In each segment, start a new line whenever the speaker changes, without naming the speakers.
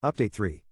Update 3.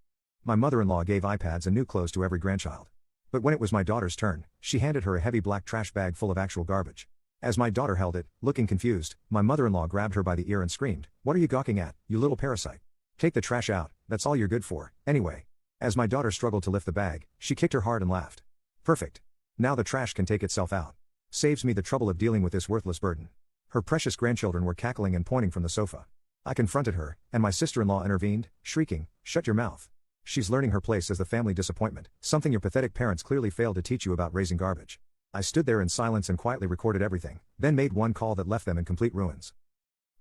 My mother-in-law gave iPads and new clothes to every grandchild. But when it was my daughter's turn, she handed her a heavy black trash bag full of actual garbage. As my daughter held it, looking confused, my mother-in-law grabbed her by the ear and screamed, "What are you gawking at, you little parasite? Take the trash out, that's all you're good for, anyway." As my daughter struggled to lift the bag, she kicked her hard and laughed. Perfect. Now the trash can take itself out. Saves me the trouble of dealing with this worthless burden. Her precious grandchildren were cackling and pointing from the sofa. I confronted her, and my sister-in-law intervened, shrieking, "Shut your mouth. She's learning her place as the family disappointment, something your pathetic parents clearly failed to teach you about raising garbage." I stood there in silence and quietly recorded everything, then made one call that left them in complete ruins.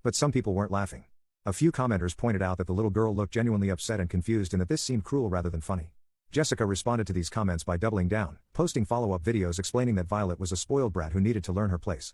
But some people weren't laughing. A few commenters pointed out that the little girl looked genuinely upset and confused and that this seemed cruel rather than funny. Jessica responded to these comments by doubling down, posting follow-up videos explaining that Violet was a spoiled brat who needed to learn her place.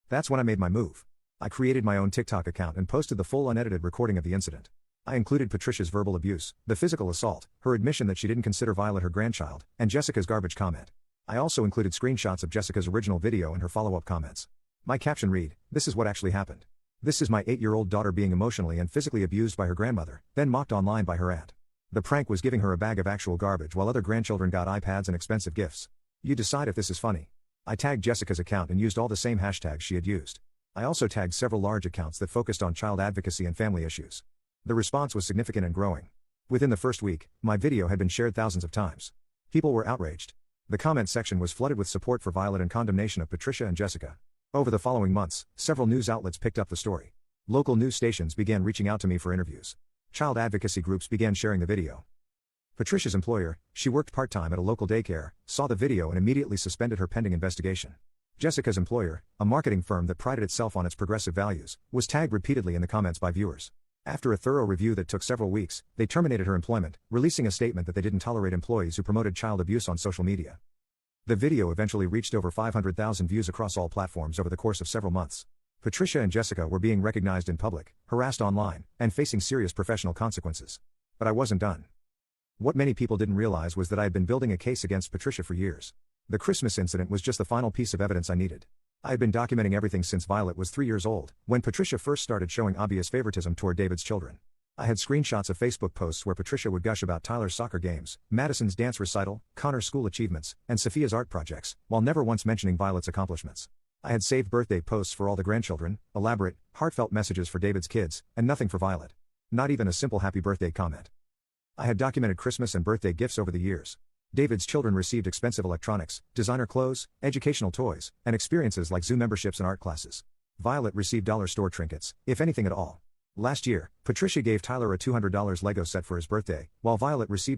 That's when I made my move. I created my own TikTok account and posted the full unedited recording of the incident. I included Patricia's verbal abuse, the physical assault, her admission that she didn't consider Violet her grandchild, and Jessica's garbage comment. I also included screenshots of Jessica's original video and her follow-up comments. My caption read, "This is what actually happened. This is my 8-year-old daughter being emotionally and physically abused by her grandmother, then mocked online by her aunt. The prank was giving her a bag of actual garbage while other grandchildren got iPads and expensive gifts. You decide if this is funny." I tagged Jessica's account and used all the same hashtags she had used. I also tagged several large accounts that focused on child advocacy and family issues. The response was significant and growing. Within the first week, my video had been shared thousands of times. People were outraged. The comment section was flooded with support for Violet and condemnation of Patricia and Jessica. Over the following months, several news outlets picked up the story. Local news stations began reaching out to me for interviews. Child advocacy groups began sharing the video. Patricia's employer, she worked part-time at a local daycare, saw the video and immediately suspended her pending investigation. Jessica's employer, a marketing firm that prided itself on its progressive values, was tagged repeatedly in the comments by viewers. After a thorough review that took several weeks, they terminated her employment, releasing a statement that they didn't tolerate employees who promoted child abuse on social media. The video eventually reached over 500,000 views across all platforms over the course of several months. Patricia and Jessica were being recognized in public, harassed online, and facing serious professional consequences. But I wasn't done. What many people didn't realize was that I had been building a case against Patricia for years. The Christmas incident was just the final piece of evidence I needed. I had been documenting everything since Violet was 3 years old, when Patricia first started showing obvious favoritism toward David's children. I had screenshots of Facebook posts where Patricia would gush about Tyler's soccer games, Madison's dance recital, Connor's school achievements, and Sophia's art projects, while never once mentioning Violet's accomplishments. I had saved birthday posts for all the grandchildren, elaborate, heartfelt messages for David's kids, and nothing for Violet. Not even a simple happy birthday comment. I had documented Christmas and birthday gifts over the years. David's children received expensive electronics, designer clothes, educational toys, and experiences like zoo memberships and art classes. Violet received dollar store trinkets, if anything at all. Last year, Patricia gave Tyler a $200 Lego set for his birthday, while Violet received